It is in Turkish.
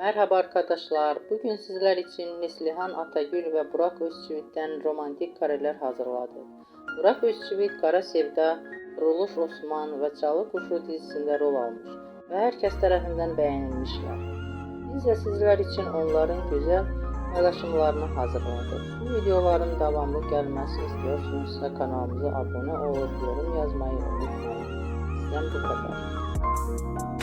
Merhaba arkadaşlar. Bugün sizler için Neslihan Atagül ve Burak Özçivit'ten romantik kareler hazırladık. Burak Özçivit, Kara Sevda, Kuruluş Osman ve Çalı Kuşu dizisinde rol almış ve herkes tarafından beğenilmişler. Biz de sizler için onların güzel paylaşımlarını hazırladık. Bu videoların devamlı gelmesini istiyorsanız kanalımıza abone olup yorum yazmayı unutmayın. Sizden bu kadar.